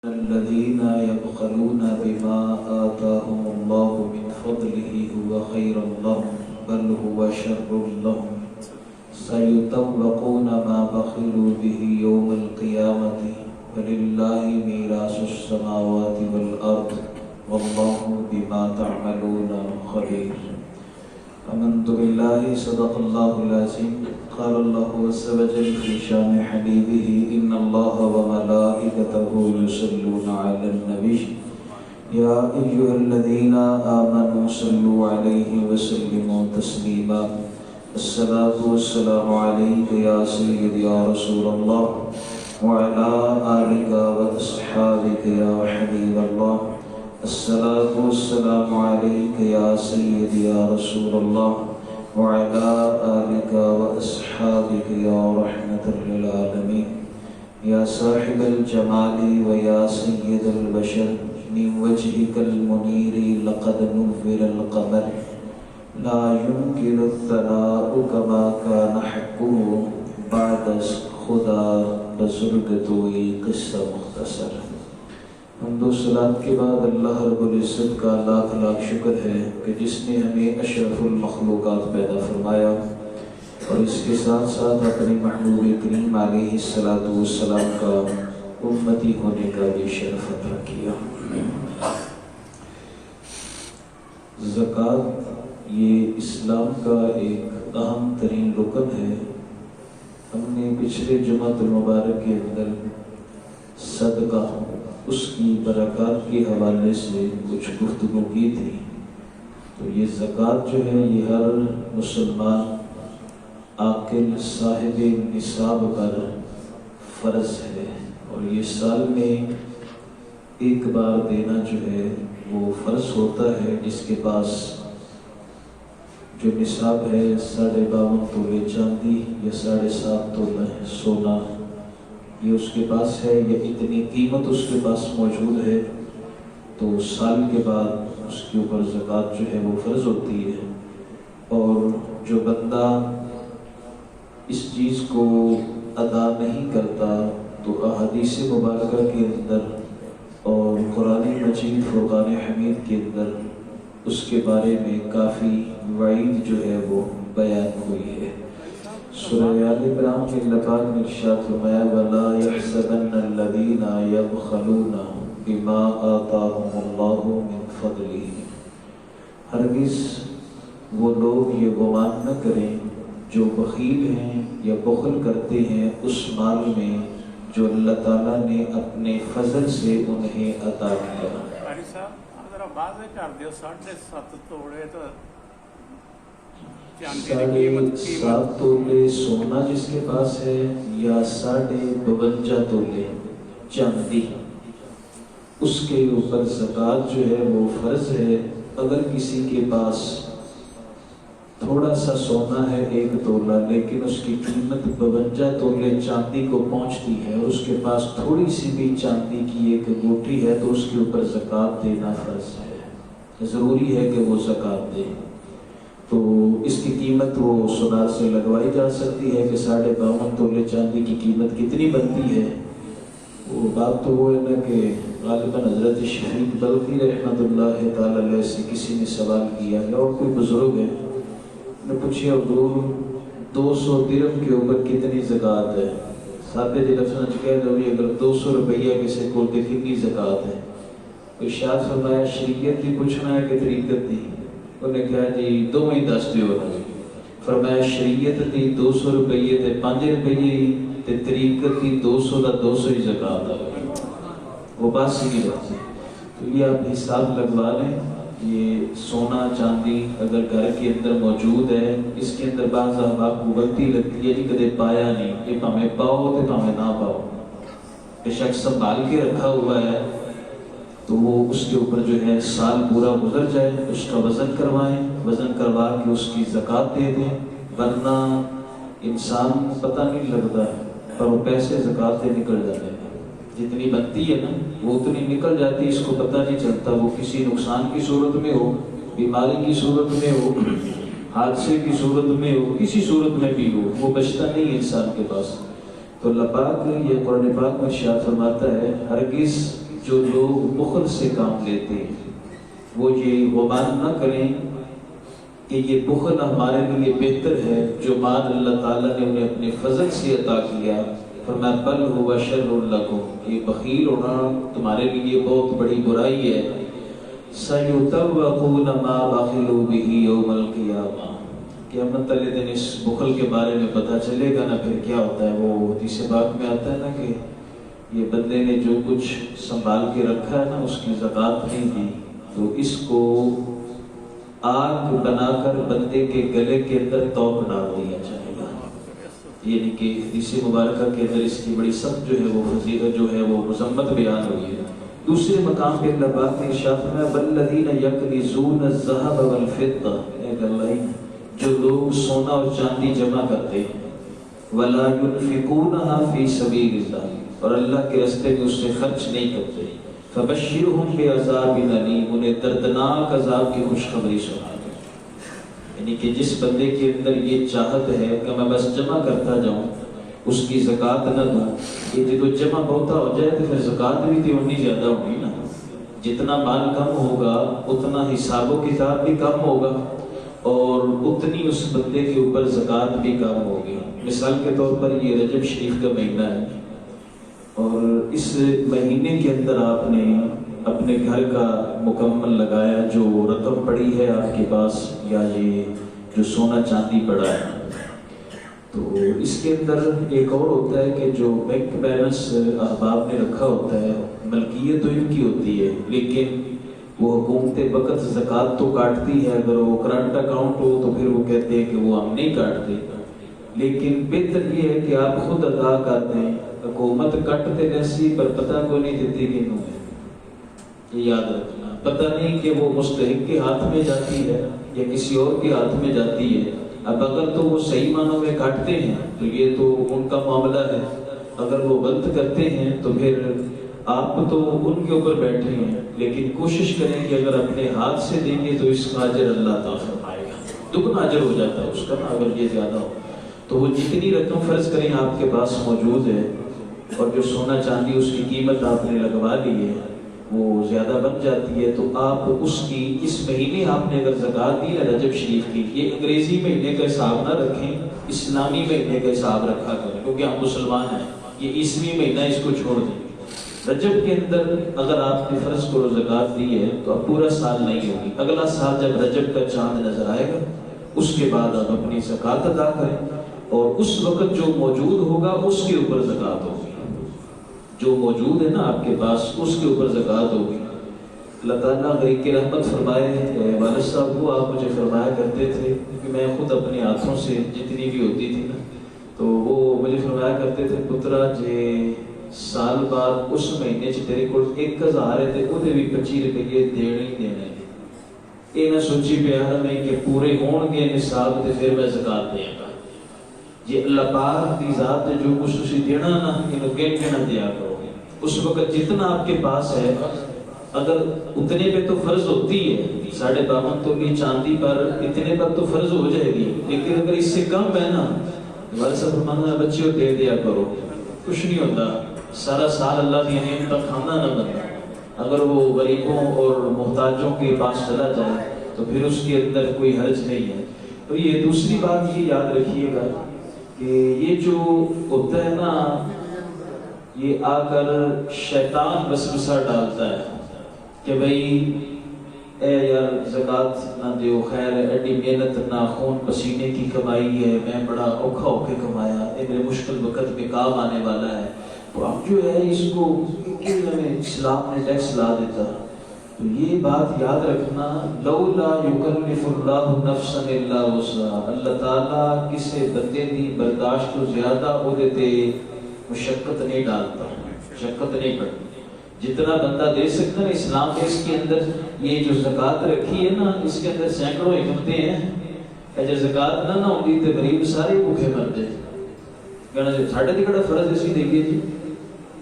الذين يبخلون بما آتاهم الله من فضله هو خير لهم بل هو شر لهم سيطوقون ما بخلوا به يوم القيامة ولله ميراث السماوات والأرض والله بما تعملون خبير. آمنت بالله صدق الله العظيم. قال الله عز وجل في شان حبيبه إن الله وملائكته يصلون على النبي يا أيها الذين آمنوا صلوا عليه وسلموا تسليما. الصلاة والسلام عليك يا سيدي يا رسول الله وعلى آلك وأصحابك يا حبيب الله. الصلاة والسلام عليك يا سيدي يا رسول الله وعلى آلك وأصحابك يا رحمة للعالمين. يا صاحب الجمال ويا سيد البشر من وجهك المنير لقد نور القمر لا يمكن الثناء كما كان حقه بعد خدا بزرگ توئی قصہ مختصر. حمد و صلات کے بعد اللہ رب العزت کا لاکھ لاکھ شکر ہے کہ جس نے ہمیں اشرف المخلوقات پیدا فرمایا اور اس کے ساتھ ساتھ اپنے محبوب کریم علیہ الصلاۃ والسلام کا امتی ہونے کا بھی شرف عطا کیا. زکوٰۃ یہ اسلام کا ایک اہم ترین رکن ہے. ہم نے پچھلے جمعۃ المبارک کے اندر صدقہ اس کی برکات کے حوالے سے کچھ گفتگو کی تھی. تو یہ زکوٰۃ جو ہے یہ ہر مسلمان عاقل صاحب نصاب پر فرض ہے اور یہ سال میں ایک بار دینا جو ہے وہ فرض ہوتا ہے. جس کے پاس جو نصاب ہے 52.5 تولے چاندی یا 7.5 تولے سونا یہ اس کے پاس ہے یا اتنی قیمت اس کے پاس موجود ہے تو سال کے بعد اس کے اوپر زکوٰۃ جو ہے وہ فرض ہوتی ہے. اور جو بندہ اس چیز کو ادا نہیں کرتا تو احادیث مبارکہ کے اندر اور قرآن مجید فرقان حمید کے اندر اس کے بارے میں کافی وعید جو ہے وہ بیان ہوئی ہے. سورہ آل عمران میں اللہ پاک نے ارشاد فرمایا وَلَا يَحْسَبَنَّ الَّذِينَ يَبْخَلُونَ بِمَا آتَاهُمُ اللَّهُ مِنْ فَضْلِهِ. ہرگز وہ لوگ یہ گمان نہ کریں جو بخیل ہیں یا بخل کرتے ہیں اس مال میں جو اللہ تعالیٰ نے اپنے فضل سے انہیں عطا کیا. ساڑھے 7 تولے سونا جس کے پاس ہے یا 52.5 تولے چاندی اس کے اوپر زکوٰۃ جو ہے وہ فرض ہے. اگر کسی کے پاس تھوڑا سا سونا ہے 1 تولہ لیکن اس کی قیمت 52 تولے چاندی کو پہنچتی ہے اور اس کے پاس تھوڑی سی بھی چاندی کی ایک انگوٹھی ہے تو اس کے اوپر زکوٰۃ دینا فرض ہے. ضروری ہے کہ وہ زکوٰۃ دے. تو اس کی قیمت وہ سونار سے لگوائی جا سکتی ہے کہ 52.5 تولے چاندی کی قیمت کتنی بنتی ہے. وہ بات تو وہ ہے نا کہ غالباً حضرت شفیق بلخی رحمۃ اللہ تعالی علیہ سے کسی نے سوال کیا ہے اور کوئی بزرگ ہے نے پوچھے حضور 200 درہم کے اوپر کتنی زکوٰۃ ہے. سادے جی لفظ کہہ دو اگر 200 روپیہ کسی کو کتنی زکوٰۃ ہے. ارشاد فرمایا شریعت بھی پوچھنا ہے کہ طریقت دی. انہیں کہا جی دو ہی دس دیو. فرمایا شریعت دی 200 روپیے تے 5 روپیے تے طریقت دی 200 دا 200 ہی زکوٰۃ ہے. وہ بات سیدھی بات ہے. تو یہ آپ حساب لگوا لیں. یہ سونا چاندی اگر گھر کے اندر موجود ہے اس کے اندر بعض آپ کو غلطی لگتی ہے جی کدے پایا نہیں. یہ پامیں پاؤ تے پامیں نہ پاؤ بے شک سنبھال کے رکھا ہوا ہے تو وہ اس کے اوپر جو ہے سال پورا گزر جائے اس کا وزن کروائیں. وزن کروا کے اس کی زکوٰۃ دے دیں ورنہ انسان پتہ نہیں لگتا پر وہ پیسے زکوٰۃ سے نکل جاتے ہیں. جتنی بنتی ہے نا وہ اتنی نکل جاتی ہے. اس کو پتہ نہیں چلتا. وہ کسی نقصان کی صورت میں ہو بیماری کی صورت میں ہو حادثے کی صورت میں ہو کسی صورت میں بھی ہو وہ بچتا نہیں انسان کے پاس. تو اللہ پاک یہ قرآن پاک میں ارشاد فرماتا ہے ہرگز جو لوگ بخل سے کام لیتے ہیں وہ یہ گمان نہ کریں کہ یہ بخل ہمارے لیے بہتر ہے جو مال اللہ تعالیٰ نے انہیں اپنے فضل سے عطا کیا، فرمایا بل ہوا شر لکم، یہ بخیل ہونا تمہارے لیے بہت بڑی برائی ہے۔ سیطوقون ما بخلوا به یوم القیامہ، قیامت والے دن اس بخل کے بارے میں پتہ چلے گا نا پھر کیا ہوتا ہے۔ وہ حدیث پاک میں آتا ہے نا کہ یہ بندے نے جو کچھ سنبھال کے رکھا ہے نا اس کی زکوٰۃ نہیں دی تو اس کو آگ بنا کر بندے کے گلے کے اندر توق ڈال دیا جائے گا۔ یعنی کہ حدیث مبارکہ کے اندر اس کی بڑی سخت جو ہے وہ فضیلت جو ہے وہ مذمت بیان ہوئی ہے۔ دوسرے مقام پہ اللہ پاک نے ارشاد فرمایا والذین یکنزون الذھب والفضہ، اے اللہ جو لوگ سونا اور چاندی جمع کرتے ہیں، ولا ينفقونها فی سبیل اللہ، اور اللہ کے راستے میں اس سے خرچ نہیں کرتے، فبشرهم بعذاب الیم، انہیں دردناک عذاب کی خوشخبری سنا دے۔ یعنی کہ جس بندے کے اندر یہ چاہت ہے کہ میں بس جمع کرتا جاؤں اس کی زکوٰۃ نہ دوں، یہ جب جمع بہتا ہو جائے تو پھر زکوٰۃ بھی تو اتنی زیادہ ہوگی نا، جتنا مال کم ہوگا اتنا حساب و کتاب بھی کم ہوگا اور اتنی اس بندے کے اوپر زکوٰۃ بھی کم ہوگی۔ مثال کے طور پر یہ رجب شریف کا مہینہ ہے اور اس مہینے کے اندر آپ نے اپنے گھر کا مکمل لگایا جو رقم پڑی ہے آپ کے پاس یا یہ جو سونا چاندی پڑا ہے، تو اس کے اندر ایک اور ہوتا ہے کہ جو بینک بیلنس احباب نے رکھا ہوتا ہے ملکیت تو ان کی ہوتی ہے لیکن وہ حکومت وقت زکوٰۃ تو کاٹتی ہے، اگر وہ کرنٹ اکاؤنٹ ہو تو پھر وہ کہتے ہیں کہ وہ ہم نہیں کاٹتے، لیکن بہتر یہ ہے کہ آپ خود ادا کر دیں۔ حکومت کٹتے جیسی پر پتہ کو نہیں دیتی کہ انہوں نے، یہ یاد رکھنا، پتہ نہیں کہ وہ مستحق کے ہاتھ میں جاتی ہے یا کسی اور کے ہاتھ میں جاتی ہے۔ اب اگر تو وہ صحیح معنوں میں کاٹتے ہیں تو یہ تو ان کا معاملہ ہے، اگر وہ غلط کرتے ہیں تو پھر آپ تو ان کے اوپر بیٹھے ہیں، لیکن کوشش کریں کہ اگر اپنے ہاتھ سے دیں گے تو اس کا اجر اللہ عطا فرمائے گا، دگنا اجر ہو جاتا ہے اس کا نا اگر یہ زیادہ ہو تو۔ وہ جتنی رقم فرض کریں آپ کے پاس موجود ہے اور جو سونا چاندی اس کی قیمت آپ نے لگوا لی ہے وہ زیادہ بن جاتی ہے تو آپ اس کی اس مہینے آپ نے اگر زکوٰۃ دی ہے رجب شریف کی، یہ انگریزی مہینے کا حساب نہ رکھیں، اسلامی مہینے کا حساب رکھا کریں کیونکہ ہم مسلمان ہیں، یہ عیسوی مہینہ اس کو چھوڑ دیں۔ رجب کے اندر اگر آپ نے فرض کرو زکوٰۃ دی ہے تو اب پورا سال نہیں ہوگی، اگلا سال جب رجب کا چاند نظر آئے گا اس کے بعد آپ اپنی زکوٰۃ ادا کریں اور اس وقت جو موجود ہوگا اس کے اوپر زکوٰۃ ہوگی، جو موجود ہے نا آپ کے پاس اس کے اوپر زکوٰۃ ہوگی۔ اللہ تعالیٰ غریق کی رحمت فرمائے، والد صاحب کو آپ مجھے فرمایا کرتے تھے کہ میں خود اپنے ہاتھوں سے جتنی بھی ہوتی تھی نا تو وہ مجھے فرمایا کرتے تھے پترا جے سال بعد اس مہینے تیرے کو 1000 ہے تے وہ بھی 25 روپئے دینے ہی دینے، یہ نہ سوچی پیار میں کہ پورے ہون گے نصاب تے پھر میں زکوٰۃ دیا گا۔ یہ اللہ پاک دی ذات جو کچھ تسی دینا نا انہوں گن کے نہ دیا کرو، اس وقت جتنا آپ کے پاس ہے اگر اتنے پہ تو فرض ہوتی ہے 52 تولی چاندی پر، اتنے پر تو فرض ہو جائے گی، لیکن اگر اس سے کم ہے نا ہمارے سب فرمانا بچیوں دے دیا کرو، کچھ نہیں ہوتا، سارا سال اللہ کی نعمت کھانا نہ بنتا، اگر وہ غریبوں اور محتاجوں کے پاس چلا جائے تو پھر اس کے اندر کوئی حرج نہیں ہے۔ تو یہ دوسری بات یہ یاد رکھیے گا کہ یہ جو ہوتا ہے نا یہ آ کر شیطان وسوسہ ڈالتا ہے کہ بھئی اے یار زکوٰۃ نہ دیو، خیر ایڈی محنت نہ خون پسینے کی کمائی ہے، میں بڑا اوکھا ہو کے کمایا، یہ میرے مشکل وقت میں کام آنے والا ہے، تو اب جو ہے اس کو اسلام نے ٹیکس لا دیتا۔ تو یہ بات یاد رکھنا، لولا یکلف اللہ نفسا الا وسعها، اللہ تعالیٰ کسی بندے دی برداشت تو زیادہ وہ دیتے مشقت نہیں ڈالتا، مشقت نہیں پڑتی، جتنا بندہ دے سکتا ہے اسلام نے اس کے اندر یہ جو زکوٰۃ رکھی ہے نا اس کے اندر سینکڑوں حکمتیں ہیں، اگر زکوٰۃ نہ ہوتی تو غریب سارے بھوکے مر جائے، کہنا جی ساڑھے تکڑا فرض اسی دے گئے جی،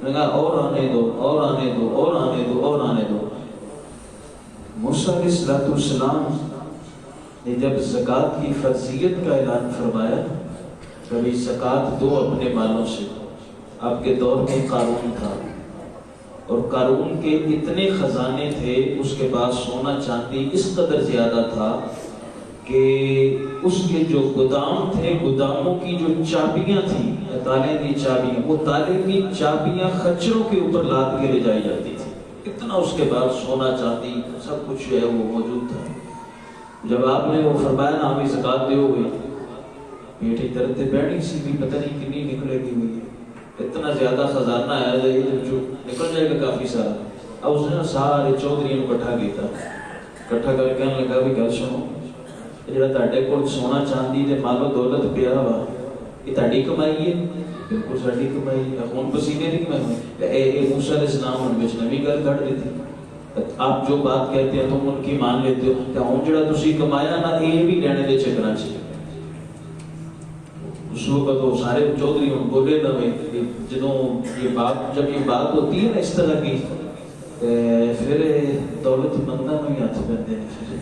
میں کہا اور آنے دو اور آنے دو اور آنے دو اور آنے دو۔ موسیٰ علیہ السلام نے جب زکوٰۃ کی فرضیت کا اعلان فرمایا کبھی زکوٰۃ دو اپنے مالوں سے، آپ کے دور میں قانون تھا اور قارون کے اتنے خزانے تھے، اس کے پاس سونا چاندی اس قدر زیادہ تھا کہ اس کے جو گودام تھے، گوداموں کی جو چابیاں تھیں، تالے کی چابیاں، وہ تالے کی چابیاں خچروں کے اوپر لاد کے لے جائی جاتی تھی، اتنا اس کے پاس سونا چاندی سب کچھ جو ہے وہ موجود تھا۔ جب آپ نے وہ فرمایا نا ہمیں زکوٰۃ دیو گے، بیٹی درد بیٹھی سی بھی پتہ نہیں کنی نکلے گی ہوئی ہے، اتنا زیادہ خزانہ آیا جائے جو نکل جائے گا کافی سارا۔ اب اس نے سارے چودھریوں کو کٹھا کیا، کٹھا کر کے کہنے لگا بھی گل سنو، جڑا تہاڈے کول سونا چاندی تے مال و دولت پیا وا، یہ تہاڈی کمائی ہے؟ بالکل ساڈی کمائی ہے، خون پسینے دی کمائی ہے۔ اے موسیٰ علیہ السلام ان وچ نویں گل کڈ دیتی، آپ جو بات کہتے ہیں تم ان کی مان لیتے ہو، کہ ہوں جڑا تسی کمایا نا یہ بھی لینے دے چکرا چاہیے۔ اس وقت وہ سارے چودھری ان بولے نہ جب یہ بات ہوتی ہے نا اس طرح کی، پھر دولت مندہ میں ہی ہاتھ بندے ہیں۔ پھر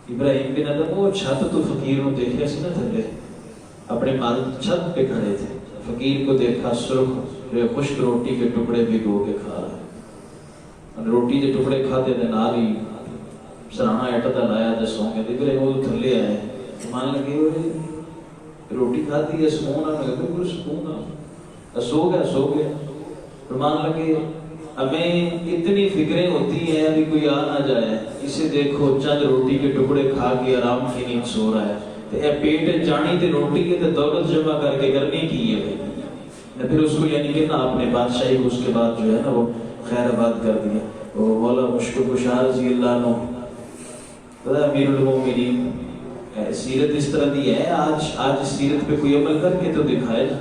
ابراہیم بن ادم وہ چھت تو فقیر نے دیکھا سی نا تھلے، اپنے مال چھت پہ کھڑے تھے، فقیر کو دیکھا سرخ خشک روٹی کے ٹکڑے بھگو کے کھا رہا، روٹی کے ٹکڑے کھاتے تھے، نال ہی سرانا اٹھتا لایا تے سو گئے۔ ابراہیم وہ تھلے آئے، مان لگے روٹی کھاتی ہے سکون آنے لگا، بالکل سکون آ، سو گیا۔ فرمان لگے ہمیں اتنی فکریں ہوتی ہیں ابھی کوئی آ نہ جائے، اسے دیکھو چند روٹی کے ٹکڑے کھا کے آرام کی نیند سو رہا ہے، تو اے پیٹ جانی تے روٹی کے تے دولت جمع کر کے کرنی کی ہے بھائی۔ پھر اس کو یعنی کہ نا اپنے بادشاہی کو اس کے بعد جو ہے نا وہ خیر آباد کر دیا۔ وہ مولا مشکل کشا رضی اللہ عنہ امیر المومنین، سیرت اس طرح دی ہے، آج سیرت پہ کوئی عمل کر کے تو دکھائے نا۔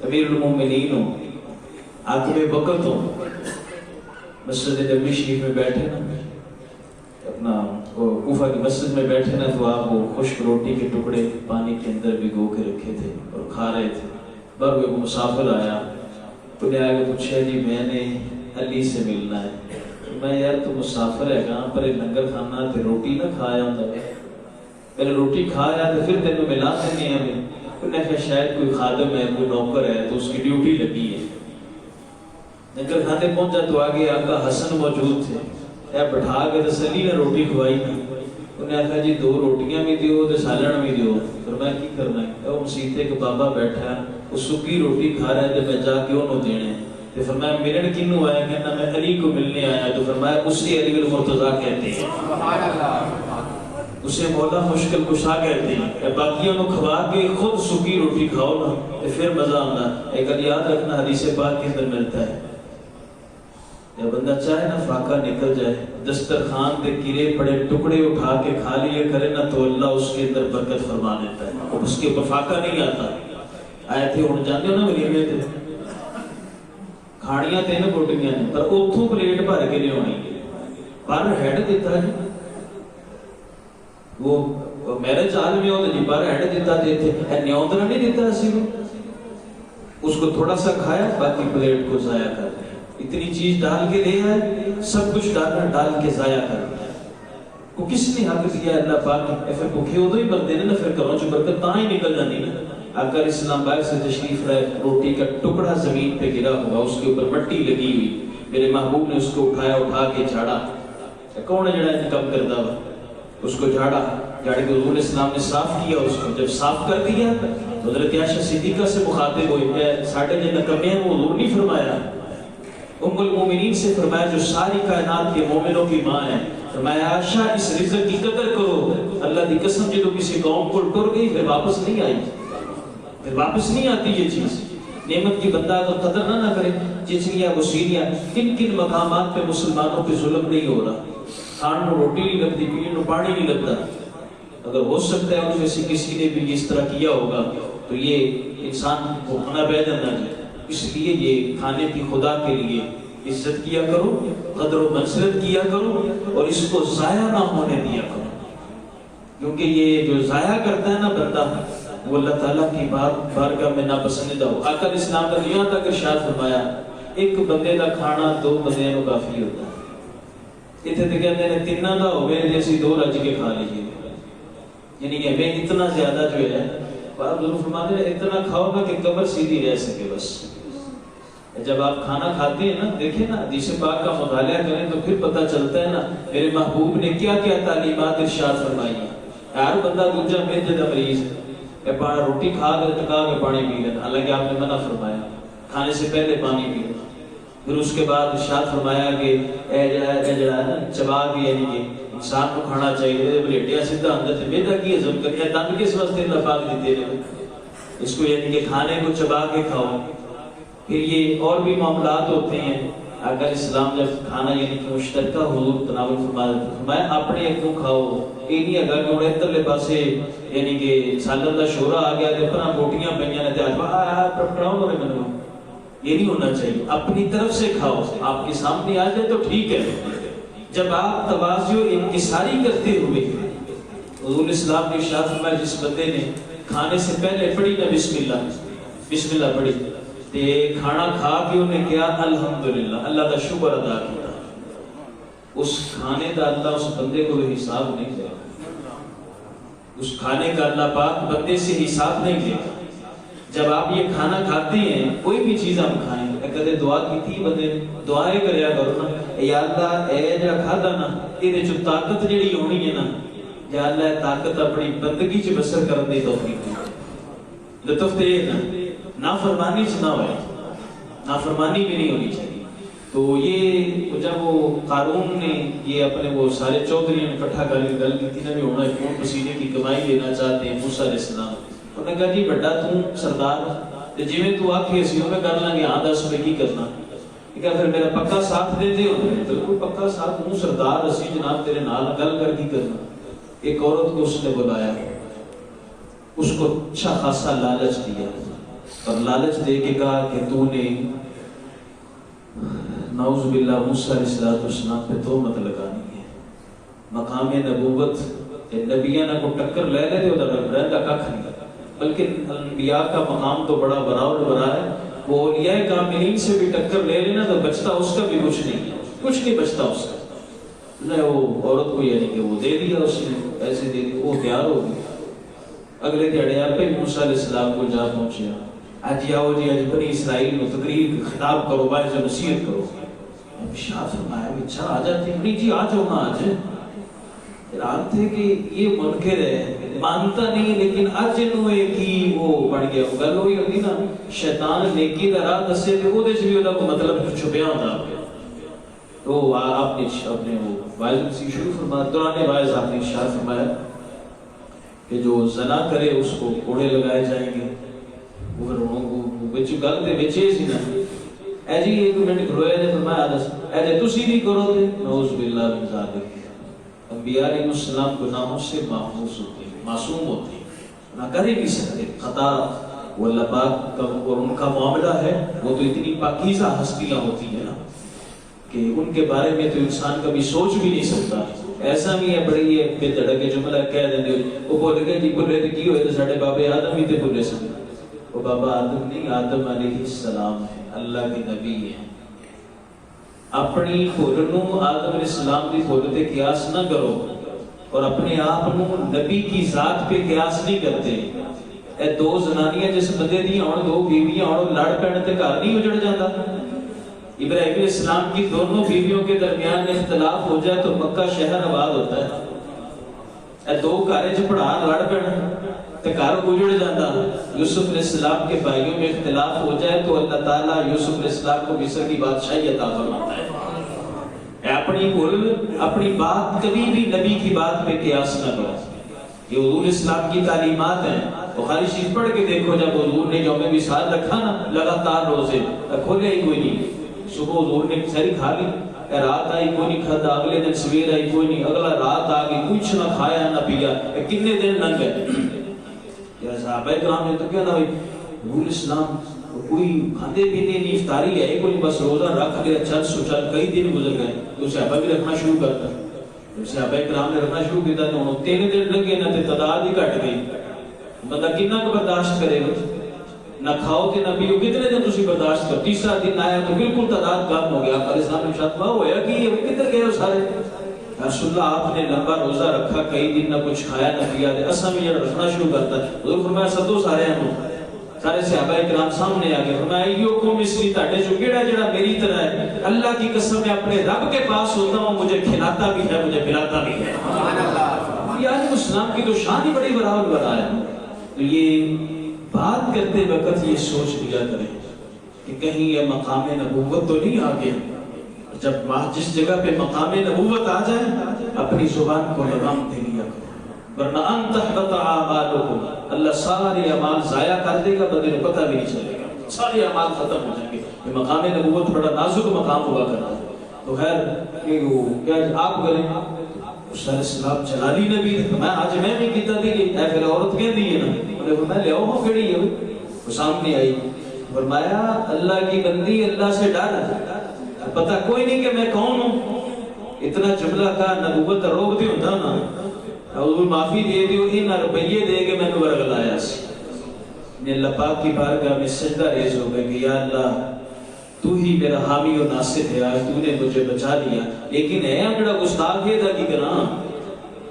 امیر المومنین ہو، عاقب وقت ہو، مسجد نبوی شریف میں بیٹھے نا، اپنا کوفہ کی مسجد میں بیٹھے نا، تو آپ وہ خشک روٹی کے ٹکڑے پانی کے اندر بھگو کے رکھے تھے اور کھا رہے تھے۔ بر وہ مسافر آیا، انہیں آگے پوچھا جی میں نے علی سے ملنا ہے۔ میں یار تو مسافر ہے کہاں پر لنگر کھانا تے روٹی نہ کھایا ہوں، پہلے روٹی کھایا تو پھر تینوں ملا دینے ہمیں۔ انہیں کہا شاید کوئی خادم ہے، کوئی نوکر ہے تو اس کی ڈیوٹی لگی ہے۔ لنگر کھانے پہنچا تو آگے آقا حسن موجود تھے، اے بٹھا کے تسلی نے روٹی کھوائی نا۔ انہیں کہا جی 2 روٹیاں بھی دیو تے سالن بھی دیو۔ فرمایا کی کرنا ہے؟ وہ مسیتے کے بابا بیٹھا ہے، وہ سکی روٹی کھا رہا ہے تو میں جا کے انہوں دینے۔ تو فرمایا ملن کنوں آیا؟ کہنا میں علی کو ملنے آیا۔ تو فرمایا اسے علی المرتضیٰ کہتے ہیں، اسے مولا مشکل کشا کہتے ہیں۔ باقیوں کو کھوا کے خود سکی روٹی کھاؤ نا تو پھر مزہ آنا۔ ایک یاد رکھنا حدیث پاک کے اندر ملتا ہے، یا بندہ چاہے نا فاقہ نکل جائے، دسترخوان پہ گرے پڑے ٹکڑے اٹھا کے کھا لیے کرے نا تو اللہ اس کے اندر برکت فرما دیتا ہے، اس کے اوپر فاقہ نہیں آتا۔ آئے تھے ہوں جانتے ہو نا ولیمے تھے، کھاڑیاں 3 کوٹیاں نے، پر اتھوں پلیٹ بھر کے نہیں ہونی، پر ہیڈ دیتا جی، وہ میرے چال میں ہوتا جی، پر ہیڈ دیتا دیتے نیوندرہ نہیں دیتا اسی کو، اس کو تھوڑا سا کھایا باقی پلیٹ کو ضائع کر دیا۔ اتنی چیز ڈال کے لے آئے، سب کچھ ڈال کے ضائع کر دیا۔ کو کس نے حق دیا؟ اللہ پاک نے۔ پھر بھوکے ادو ہی بندے نے نا، پھر گھروں چ برکت تاں ہی نکل جاتی نا۔ اگر اسلام آباد سے تشریف رہے، روٹی کا ٹکڑا زمین پہ گرا ہوا، اس کے اوپر مٹی لگی ہوئی، میرے محبوب نے اس کو اٹھا کے جھاڑا۔ کون ہے جڑا انتقام کرتا ہوا؟ اس کو جھاڑا کے حضور اسلام نے صاف کیا اس کو۔ جب صاف کر دیا تو حضرت عائشہ صدیقہ سے مخاطب ہوئی کہ ساڈے جو نکمے ہیں وہ حضور نہیں فرمایا، ام المومنین سے فرمایا جو ساری کائنات کے مومنوں کی ماں ہے، فرمایا عائشہ اس رزق کی قدر کرو، اللہ دی قسم جدو کسی قوم کو ٹر گئی پھر واپس نہیں آئی، پھر واپس نہیں آتی یہ چیز۔ نعمت کی بندہ اگر قدر نہ کرے، چچڑیاں وسیلیاں، کن کن مقامات پہ مسلمانوں پہ ظلم نہیں ہو رہا، کھان کو روٹی نہیں لگتی، پینے کو پانی نہیں لگتا۔ اگر ہو سکتا ہے ان میں سے کسی نے بھی اس طرح کیا ہوگا تو یہ انسان کو کھانا بہ جانا ہے۔ اس لیے یہ کھانے کی خدا کے لیے عزت کیا کرو، قدر و منزلت کیا کرو، اور اس کو ضائع نہ ہونے دیا کرو، کیونکہ یہ جو ضائع کرتا ہے نا بندہ وہ اللہ تعالیٰ کی بارگاہ میں ناپسندیدہ ہو۔ آقا اسلام کا یہاں تک ارشاد فرمایا ایک بندے کا کھانا 2 بندے کو کافی ہوتا ہے۔ اتنے تو کہتے ہیں 3 کا ہوئے جیسے 2 رج کے کھا لیجیے، یعنی کہ ہمیں اتنا زیادہ جو ہے آپ ضرور فرماتے ہیں اتنا کھاؤ گا کہ قبر سیدھی رہ سکے، بس جب آپ کھانا کھاتے ہیں نا، دیکھیں نا حدیث پاک کا مطالعہ کریں تو پھر پتہ چلتا ہے نا میرے محبوب نے کیا کیا تعلیمات ارشاد فرمائی ہیں۔ ہر بندہ دوجا میرے جیسا مریض ہے، روٹی کھا کر ٹکا کے پانی پی لینا، حالانکہ آپ نے منع فرمایا کھانے سے پہلے پانی پی لینا۔ پھر اس کے بعد ارشاد فرمایا کہ اے جڑا ہے نا چبا کے، یعنی کہ انسان کو کھانا چاہیے بلیٹیا سیدھا اندر سے میدا کی ہضم کریا، دند کس واسطے اللہ پاک دیتے ہیں اس کو، یعنی کہ کھانے کو چبا کے کھاؤ۔ پھر یہ اور بھی معاملات ہوتے ہیں، اگر اسلام جب کھانا یعنی کہ مشترکہ حضور تناول فرمایا اپنے اگوں کھاؤ، یہ نہیں اگر کہ ادھرلے پاسے یعنی کہ سالن کا شورا آ گیا تو اپنا بوٹیاں پہ نے پکڑاؤ میرے منو، یہ نہیں ہونا چاہیے، اپنی طرف سے کھاؤ، آپ کے سامنے آ جائے تو ٹھیک ہے۔ جب آپ توازن و انکساری کرتے ہوئے، حضور اسلام نے ارشاد فرمایا جس بندے نے کھانے سے پہلے پڑھی نا بسم اللہ پڑھی تے کھانا کھا کے انہیں کیا الحمدللہ، اللہ کا شکر ادا کیا، اس کھانے کا اللہ اس بندے کو حساب نہیں دے گا، اس کھانے کا اللہ پاک بندے سے حساب نہیں دے گا۔ جب آپ یہ کھانا کھاتے ہیں، کوئی بھی چیز آپ کھائیں، کدے دعا کی تھی بندے دعائیں کریا کرو نا، یا اللہ اے جڑا کھادا نا یہ جو طاقت جڑی ہونی ہے نا، یا اللہ طاقت اپنی بندگی چ بسر کرنے دی توفیق، لطف تے نا نافرمانی سے نہ ہوئے، نافرمانی بھی نہیں ہونی چاہیے۔ تو یہ جب وہ قارون نے یہ اپنے وہ سارے چودھریوں نے اکٹھا کر کے گل کی تھی نا بھی ہونا کون پسینے کی کمائی لینا چاہتے ہیں، موسیٰ علیہ السلام انہوں نے کہا جی بڑا تم سردار جی میں تو آکھے اسی میں کر لیں گے، ہاں دس میں کی کرنا، کہ پھر میرا پکا ساتھ دے دے ہوتے ہیں، بالکل پکا ساتھ ہوں سردار اسی جناب تیرے نال گل کر کی کرنا۔ ایک عورت کو اس نے بلایا، اس کو اچھا خاصا لالچ دیا اور لالچ دے کے کہا کہ تو نے نعوذ باللہ موسیٰ علیہ السلام پہ تہمت لگانی ہے، مقام نبوت نبیاں نہ کو ٹکر لے لے دے رہتا کھ نہیں، بلکہ انبیاء کا مقام تو بڑا بڑا اور بڑا ہے، وہ اولیاء کاملین سے بھی ٹکر لے لینا تو بچتا اس کا بھی کچھ نہیں بچتا اس کا۔ وہ عورت کو یعنی کہ وہ دے دیا، اس نے پیسے دے دیے، وہ تیار ہو گئی۔ اگلے دیہڑے آپ پہ موسیٰ علیہ السلام کو جا پہنچیا، آج آؤ جی آج بنی اسرائیل میں تقریر خطاب کرو، باعث نصیحت کرو۔ شاہ فرمایا اچھا آ جاتے ہیں، جی آ جاؤ نا آج۔ رات تھے کہ یہ منکر ہے، مانتا نہیں، لیکن اج نو کی وہ بن گیا، گل ہوئی ہوتی نا شیطان نیکی دا راہ دسے تے او دے وچ بھی اوندا کو مطلب چھپیا ہوندا، تو آپ نے اپنے وہ وائز سے شروع فرمایا، دوران وائز آپ نے ارشاد فرمایا کہ جو زنا کرے اس کو کوڑے لگائے جائیں گے۔ وہ بچ گل تے بچے سی نا، اے جی ایک منٹ کھڑویا جے فرمایا دس اے جے تسی نہیں کرو تے نعوذ باللہ من ذالک۔ انبیاء علیہ السلام گناہوں سے محفوظ ہوتے ہیں، معصوم ہوتے ہیں، نہ کر ہی نہیں سکتے خطا، وہ اللہ پاک کا اور ان کا معاملہ ہے، وہ تو اتنی پاکیزہ ہستیاں ہوتی ہیں نا کہ ان کے بارے میں تو انسان کبھی سوچ بھی نہیں سکتا۔ ایسا بھی ہے بڑی ہے بے دھڑکے جملہ کہہ دیں وہ بول گئے جی بھلے تو کی ہوئے تو ساڑھے بابے آدم ہی تے بھلے سن، وہ بابا آدم نہیں، آدم علیہ السلام ہے، اللہ کے نبی ہے۔ اپنی بھولنوں آدم علیہ السلام کی بھولتے قیاس نہ کرو، اور اپنے آپ نبی کی ذات پہ قیاس نہیں کرتے۔ اے دو زنانیاں جس بندے دی اور دو بیویاں اور لڑ پڑنے تے گھر نہیں اجڑ جاتا۔ ابراہیم علیہ السلام کی دونوں بیویوں کے درمیان میں اختلاف ہو جائے تو مکہ شہر آباد ہوتا ہے۔ اے دو گھر چ پڑھا لڑ پڑن تے گھر اجڑ جاتا۔ یوسف علیہ السلام کے بھائیوں میں اختلاف ہو جائے تو اللہ تعالیٰ یوسف علیہ السلام کو مصر کی بادشاہی عطا فرماتا ہے۔ اپنی بھول اپنی بات کبھی بھی نبی کی بات پہ قیاس نہ کرو، یہ حضور اسلام کی تعلیمات ہیں۔ بخاری شریف پڑھ کے دیکھو، جب حضور نے یوم وصال رکھا نا لگاتار روزے کھولے ہی کوئی نہیں، صبح حضور نے ساری کھا لی، رات آئی کوئی نہیں کھاتا، اگلے دن سویر آئی کوئی نہیں، اگلا رات آ گئی کچھ نہ کھایا نہ پیا، کتنے دن لنگ گئے۔ یا صحابہ کرام نے تو کیا نا بھائی حضور اسلام کوئی کھاتے پیتے نہیں، افطاری ہے کوئی، بس روزہ رکھ لیا، چل سو چل، کئی دن گزر گئے تو صحابہ بھی رکھنا شروع کرتا، صحابہ کرام نے رکھنا شروع کیا تو 3 دن لگے نہ تے تعداد ہی گھٹ گئی۔ بندہ کتنا کو برداشت کرے گا، نہ کھاؤ تے نہ پیو، کتنے دن تسی برداشت کرو؟ تیسرا دن آیا تو بالکل تعداد کم ہو گیا، علیہ السلام نے ارشاد فرمایا ہویا کہ یہ کدھر گئے ہو سارے؟ رسول اللہ آپ نے لمبا روزہ رکھا، کئی دن نہ کچھ کھایا نہ پیا، اساں بھی جڑا رکھنا شروع کرتا، حضور فرمایا سدو سارے ہم سارے صحابہ کرام سامنے آ گئے، فرمایا ایوکم مثلی، تاڑے جو کیڑا جڑا میری طرح ہے، اللہ کی قسم میں اپنے رب کے پاس ہوتا ہوں، مجھے کھلاتا بھی ہے مجھے پلاتا بھی ہے۔ یہ عالم اسلام کی تو شان ہی بڑی بڑا ہے۔ تو یہ بات کرتے وقت یہ سوچ لیا کریں کہ کہیں یہ مقام نبوت تو نہیں آ گیا۔ جب جس جگہ پہ مقام نبوت آ جائے اپنی زبان کو لگام دے لیا کرو، ورنہ ان تحبط اعمالکم، اللہ سارے اعمال ضائع کر دے گا، بندے کو پتہ بھی نہیں چلے گا، سارے اعمال ختم ہو جائیں گے۔ یہ مقام نبوت بڑا نازک مقام ہوا کرتا ہے۔ تو خیر کیا آپ کریں، اس علیہ السلام جلالی نبی، میں آج میں بھی کیتا دی گئی، اے پھر عورت کہہ دی ہے نا، میں لے آؤ کھڑی ہے، وہ سامنے آئی، فرمایا اللہ کی بندی اللہ سے ڈر، پتہ کوئی نہیں کہ میں کون ہوں۔ اتنا جملہ کا نبوت روک دی ہوتا نا، حضور معافی دے دیو، ان روپیے دے کے میں نے ورگلایا سی۔ میں اللہ پاک کی بارگاہ میں سجدہ ریز ہو گئے کہ یا اللہ تو ہی میرا حامی و ناصر ہے، آج تو نے مجھے بچا لیا، لیکن ہے جڑا گستاخ ہے دا کی کرا،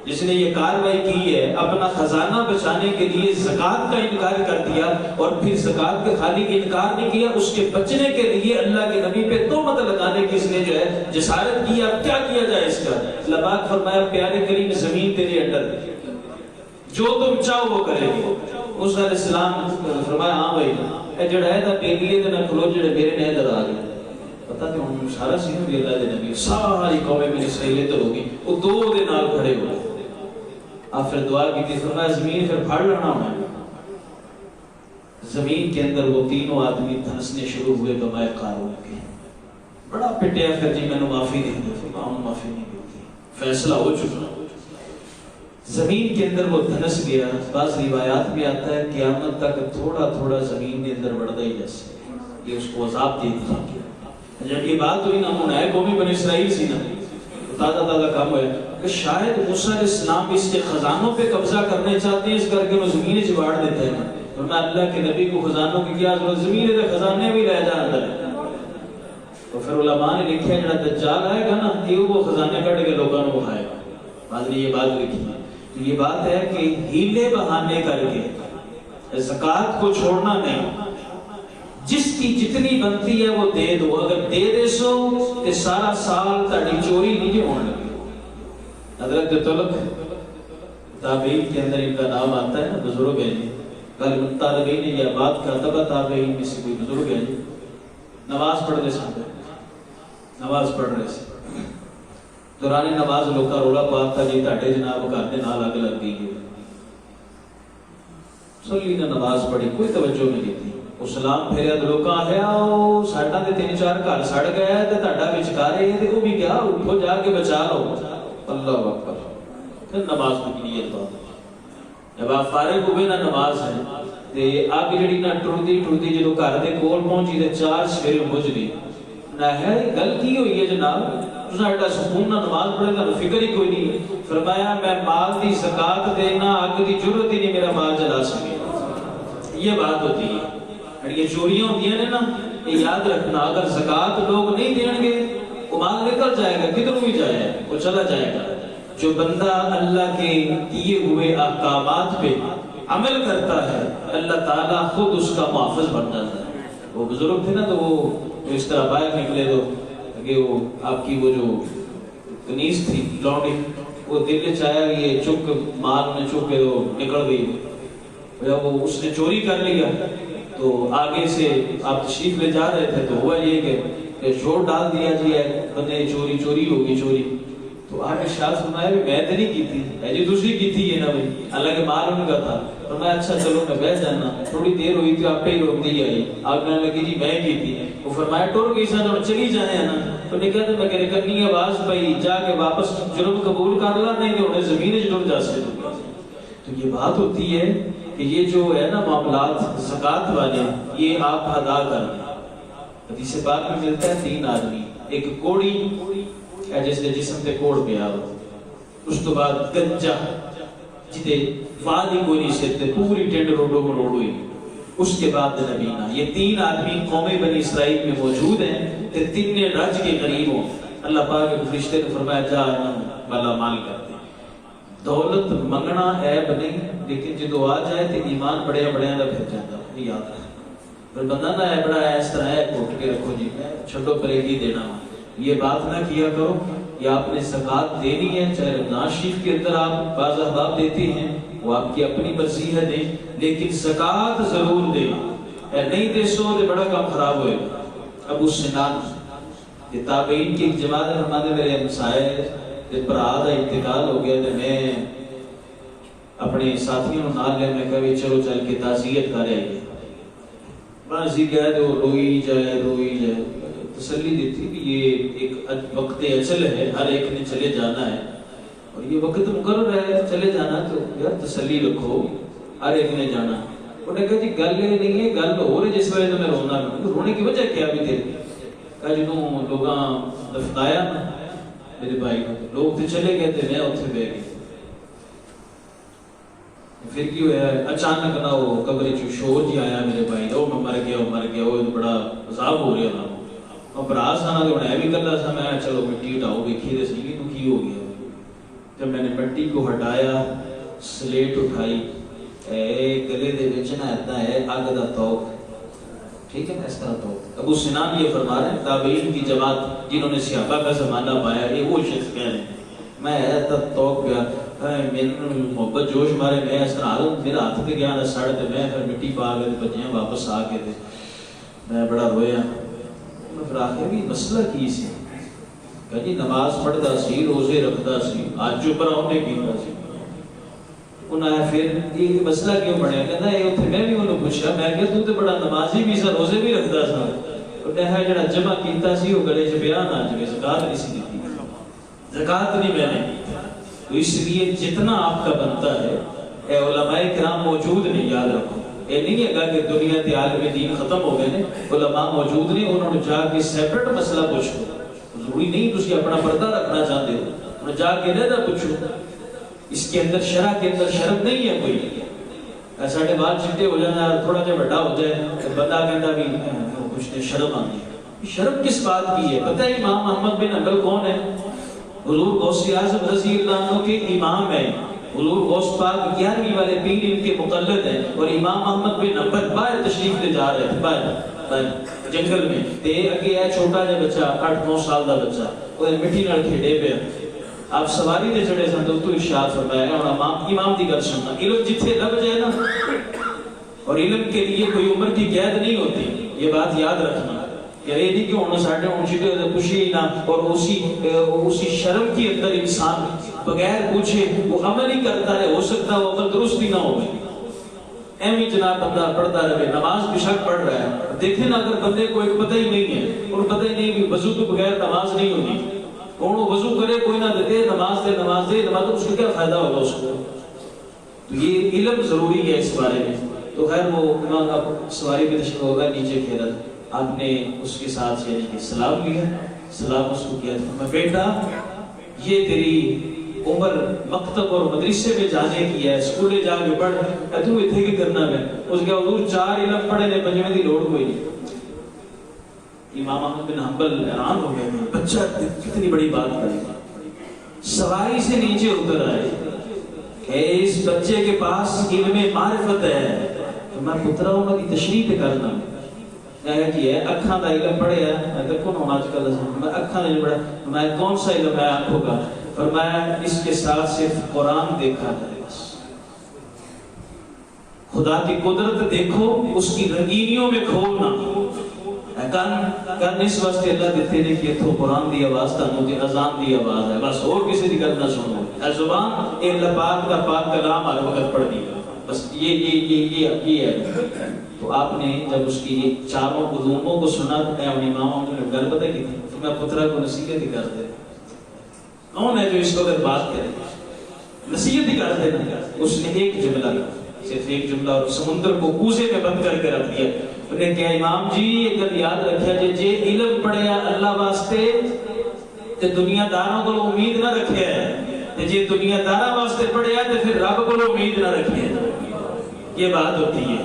جس نے یہ کاروائی کی ہے، اپنا خزانہ بچانے کے لیے زکوٰۃ کا انکار کر دیا، اور پھر زکوٰۃ کے خالی انکار نہیں کیا، اس کے بچنے کے لیے اللہ کے نبی پہ تہمت لگانے کی اس نے جو ہے جسارت کی۔ اب کیا کیا جائے اس کا؟ اللہ پاک فرمایا پیارے کریم زمین تیرے انڈر، جو تم چاہو وہ کرے گی۔ موسیٰ علیہ السلام فرمایا ہاں بھائی اے جڑا ہے نا بیلیے دے نہ کھلو جڑے میرے نے ادھر آ گئے، پتہ کہ ہم سارا سین بھی اللہ دے نبی، ساری قومیں میری سہیلے تو ہوگی، وہ دو دے نال کھڑے ہو گئے۔ آپ پھر دعا کی تھی، فرمایا زمین پھر پھاڑ لینا ہے۔ زمین کے اندر وہ تینوں آدمی دھنسنے شروع ہوئے بمائے قارون کے، بڑا پٹیا، پھر جی میں نے معافی نہیں دی، فرمایا معافی نہیں دیتی، فیصلہ ہو چکا۔ زمین کے اندر وہ دھنس گیا۔ بعض روایات میں آتا ہے قیامت تک تھوڑا تھوڑا زمین کے اندر بڑھتا ہی جیسے یہ اس کو عذاب دے دیا۔ جب یہ بات ہوئی نا، منائے قومی بنی اسرائیل سی نا، تازہ کام ہوا کہ شاید موسیٰ علیہ السلام اس کے خزانوں پہ قبضہ کرنے چاہتے ہیں، اس کر کے وہ زمین چباڑ دیتے ہیں۔ ورنہ اللہ کے نبی کو خزانوں کی کیا ضرورت، زمین کے خزانے بھی رہ جا اندر۔ تو پھر علماء نے لکھا ہے جڑا دجال آئے گا نا، یہ وہ خزانے کٹ کے لوگوں کو کھائے گا۔ بعد نے یہ بات لکھی ہے۔ تو یہ بات ہے کہ ہیلے بہانے کر کے زکوٰۃ کو چھوڑنا نہیں، جس کی جتنی بنتی ہے وہ دے دو، اگر دے دے سو تے سارا سال تاڑی چوری نہیں ہونے لگی۔ حضرت طلق تابعین کے اندر ان کا نام آتا ہے نا، بزرگ ہے جی، غالب طالبین یا بات کا تبع تابعین میں سے کوئی بزرگ ہے جی، نماز پڑھ رہے سامنے، نماز پڑھ رہے سے دوران نماز لوکا رولا پاک تھا جی تاٹے جناب گھر دے نال اگ لگ گئی ہے، سلی نے نماز پڑھی، کوئی توجہ نہیں کی، وہ سلام پھیریا تو لوکاں ہے آؤ ساڈا تے 3-4 گھر سڑ گیا تے تہاڈا وچکارے تے وہ بھی کیا اٹھو جا کے بچا لو۔ اللہ اکبر۔ پھر نماز کی نیت بات، جب آپ فارغ ہوئے نا نماز ہے تے اگ جڑی نہ ٹردی ٹردی جدوں گھر دے کول پہنچی تے 4 سویرے بجھ گئی۔ نہ ہے گل کی ہوئی ہے جناب، تساں سکون نہ نماز پڑھے نہ فکر ہی کوئی نہیں۔ فرمایا میں مال دی زکوٰۃ دینا، اگ دی ضرورت ہی نہیں میرا مال جلا سکے۔ یہ بات ہوتی ہے، یہ چوریاں ہوتی ہیں نا، یہ یاد رکھنا، اگر زکوٰۃ لوگ نہیں دیں گے وہ مال نکل جائے گا، کدھر بھی جائے وہ چلا جائے گا۔ جو بندہ اللہ کے کیے ہوئے احکامات پہ عمل کرتا ہے اللہ تعالیٰ خود اس کا محافظ بن جاتا ہے۔ وہ بزرگ تھے نا تو وہ اس طرح باہر نکلے تو کہ وہ آپ کی وہ جو کنیز تھی لونڈی، وہ دل چاہیا یہ چک مال میں چک کے وہ نکل گئی، جب وہ اس نے چوری کر لیا تو آگے سے آپ تشریف لے جا رہے تھے تو ہوا یہ کہ شور ڈال دیا جی ہے بندے چوری چوری ہوگی چوری، تو آپ نے شاہ سنایا کہ میں تو نہیں کی تھی، ہے جی دوسری کی تھی یہ نا بھائی، اللہ کے مال ان کا تھا۔ اور میں اچھا چلو میں بیٹھ جانا، تھوڑی دیر ہوئی تھی آپ پہ ہی روک دی آئی، آپ کہنے لگی جی میں کی تھی، وہ فرمایا ٹور گئی سا تو چلی جائے نا، تو نے کہا تھا میں کہنے کرنی آواز پئی جا کے واپس جرم قبول کر لا، نہیں تو انہیں زمین جڑ جا سے۔ تو یہ بات ہوتی ہے کہ یہ جو ہے نا معاملات زکوٰۃ والے یہ آپ ادا کریں۔ حدیث پاک میں ملتا ہے 3 آدمی، ایک کوڑی ہے جس نے جسم تے کوڑ پیا، اس تو بعد گنجا جتے وادی کوئی نہیں سکتے پوری ٹینڈ روڈوں کو روڈ ہوئی، اس کے بعد نبینا۔ یہ 3 آدمی قوم بنی اسرائیل میں موجود ہیں تے 3 رج کے قریب ہوں۔ اللہ پاک کے فرشتے نے فرمایا جا انہوں مالا مال کر دے۔ دولت منگنا عیب نہیں، لیکن جدو آ جائے تو ایمان بڑے بڑے دا پھر جاتا ہے۔ یاد رکھنا. پھر بندہ نہ ہے بڑا اس طرح ہے گھٹ کے رکھو جی میں چھوٹو پرے ہی دینا، یہ بات نہ کیا کرو. یا آپ نے زکوٰۃ دینی ہے، چاہے رمضان شریف کے اندر آپ بعض احباب دیتے ہیں، وہ آپ کی اپنی مرضی ہے دیں، لیکن زکوٰۃ ضرور دیں. نہیں دے سو تو بڑا کام خراب ہوئے گا. ابو سنان یہ تابعین کی ایک جماعت ہے، ہمارے میرے ہمسائے کے برا کا انتقال ہو گیا تو میں اپنے ساتھیوں کو نال لیا، میں کہا چلو چل کے تعزیت کر آئیے. بس یہ کہہ دو روئی جائے تسلی دیتی کہ یہ ایک وقت اجل ہے، ہر ایک نے چلے جانا ہے اور یہ وقت مقرر ہے چلے جانا، تو یار تسلی رکھو ہر ایک نے جانا. انہوں نے کہا جی گل یہ نہیں ہے، گل ہو رہی جس وجہ سے میں رونا بھی، رونے کی وجہ کیا بھی تیری؟ کہا جنہوں لوگاں دفنایا نا میرے بھائی کو، لوگ تو چلے گئے تھے میں اتنے بہ گئی. پھر کی ہوا اچانک نہ وہ قبر چ شور جی آیا میرے بھائی کا، وہ مر گیا وہ بڑا عذاب ہو رہا تھا. برا سانا تو ہے بھی کلا سا، میں چلو مٹی ہٹاؤ دیکھیے تو صحیح تو کی ہو گیا. جب میں نے مٹی کو ہٹایا، سلیٹ اٹھائی، گلے دے وچ نہ ایسا ہے اگ دا توق، ٹھیک ہے نا اس طرح توق. ابو سنان یہ فرما رہے ہیں تابعین کی جماعت جنہوں نے صحابہ کا زمانہ پایا، یہ وہ شخص کہہ رہے ہیں میں ایسا توق پیا، میرے محبت جوش مارے میں اس طرح میرا ہاتھ پہ گیا نہ سڑ تے میں پھر مٹی پا کے بچے واپس آ کے میں بڑا رویا. پھر آخر بھی مسئلہ کی سی؟ کہ جی نماز پڑھتا سی، روزے رکھتا سی، آج جو پر آنے کیتا سی. انہیں پھر یہ مسئلہ کیوں بڑھیا؟ کہتا ہے اتنے میں بھی انہوں پوچھا، میں کہ تو تے بڑا نمازی بھی سا، روزے بھی رکھتا سا. انہیں ہے جڑا جمع کیتا سی وہ گلے چ پیا نہ جائے، زکوٰۃ نہیں سی دیتی، زکوٰۃ نہیں میں نے کی. تو اس لیے جتنا آپ کا بنتا ہے، اے علماء کرام موجود نہیں، یاد رکھو. یہ نہیں ہے کہ دنیا کے عالم دین ختم ہو گئے نے، علماء موجود نہیں، انہوں نے جا کے سیپریٹ مسئلہ پوچھو. ضروری نہیں تھی اپنا پردہ رکھنا چاہتے ہو، انہوں جا کے رہنا پوچھو. اس کے اندر شرع کے اندر شرم نہیں ہے کوئی. ساڑھے بال چٹے ہو جانا، تھوڑا جا بڑا ہو جائے بندہ کہتا بھی کچھ نہیں، شرم آتی ہے. شرم کس بات کی ہے؟ پتہ ہے امام احمد بن حنبل کون ہے؟ حضور غوث اعظم رضی اللہ عنہ کے امام ہیں. حضور غوث پاک 11ویں والے پیر ان کے مقلد ہیں، اور امام احمد بن حنبل باہر تشریف لے جا رہے تھے، باہر جنگل میں. تے اگے ہے چھوٹا جا بچہ 8-9 سال دا بچہ، وہ مٹی نال کھیڈے پیا. آپ سواری دے چڑھے سن تو ارشاد فرمایا ہن امام دی گل سننا. علم جتھے لب جائے نا، اور علم کے لیے کوئی عمر کی قید نہیں ہوتی، یہ بات یاد رکھنا. یہ نہیں کہ انہوں ساڑھے چھٹے پوچھے ہی نہ، اور اسی شرم کے اندر انسان بغیر پوچھے وہ عمل ہی کرتا ہے، ہو سکتا وہ عمل درست ہی نہ ہو. ایویں جناب بندہ پڑھتا رہے، نماز بے شک پڑھ رہا ہے. دیکھیں نا اگر بندے کو ایک پتہ ہی نہیں ہے، اور پتہ ہی نہیں کہ وضو کے بغیر نماز نہیں ہوتی، کون وضو کرے کوئی نہ دے، نماز دے نماز تو اس کو کیا فائدہ ہوگا اس کو؟ تو یہ علم ضروری ہے اس بارے میں. تو خیر وہ امام اب سواری پہ تشریف ہوگا نیچے کھیرت، آپ نے اس کے ساتھ سے سلام لیا، سلام اس کو کیا تھا. میں بیٹا یہ تیری عمر مکتب اور مدرسے میں جانے کی ہے، اسکولے جا کے پڑھ، تو اتنے کی کرنا میں. اس کے حضور 4 علم پڑھے نے، 5ویں دی لوڑ کوئی نہیں. امام احمد بن حنبل حیران ہو گئے، بچہ کتنی بڑی بات کرے گا. سواری سے نیچے اتر آئے کہ اس بچے کے پاس علم معرفت ہے. تو میں پترا ہوں کی تشریح پہ کرنا کہ ہے اکھاں دا علم پڑھیا ہے. دیکھو نا آج کل میں اکھاں نہیں پڑھا، میں کون سا علم ہے آنکھوں کا؟ اور میں اس کے ساتھ صرف قرآن دیکھا ہے، بس خدا کی قدرت دیکھو، اس کی رنگینیوں میں کھولنا. کن اس واسطے اللہ دیتے نے کہ تو قرآن دی آواز تانوں دی اذان دی آواز ہے، بس اور کسی دی گل نہ سنو. اے زبان اے اللہ پاک دا پاک کلام ہر وقت پڑھ دی، بس یہ ہے. تو آپ نے جب اس کی چاروں علوموں کو سنا تو اے امام نے گل پتہ کی تھی، تو میں پترا کو نصیحت ہی کر دے. کون ہے جو اس کو اگر بات کرے نصیحت ہی کر دینا. اس نے ایک جملہ، صرف ایک جملہ، اور سمندر کو کوزے میں بند کر کے رکھ دیا. انہوں نے کہا امام جی ایک گل یاد رکھیا جے علم پڑھیا اللہ واسطے تے دنیا داروں کو امید نہ رکھیا ہے، تے جے دنیا داراں واسطے پڑھیا تے پھر رب کو امید نہ رکھیا. یہ بات ہوتی ہے.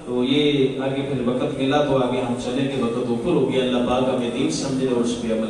تو یہ آگے پھر وقت ملا تو آگے ہم چلیں گے، وقت اوپر ہو گیا. اللہ پاک ہمیں دین سمجھے اور اس پہ عمل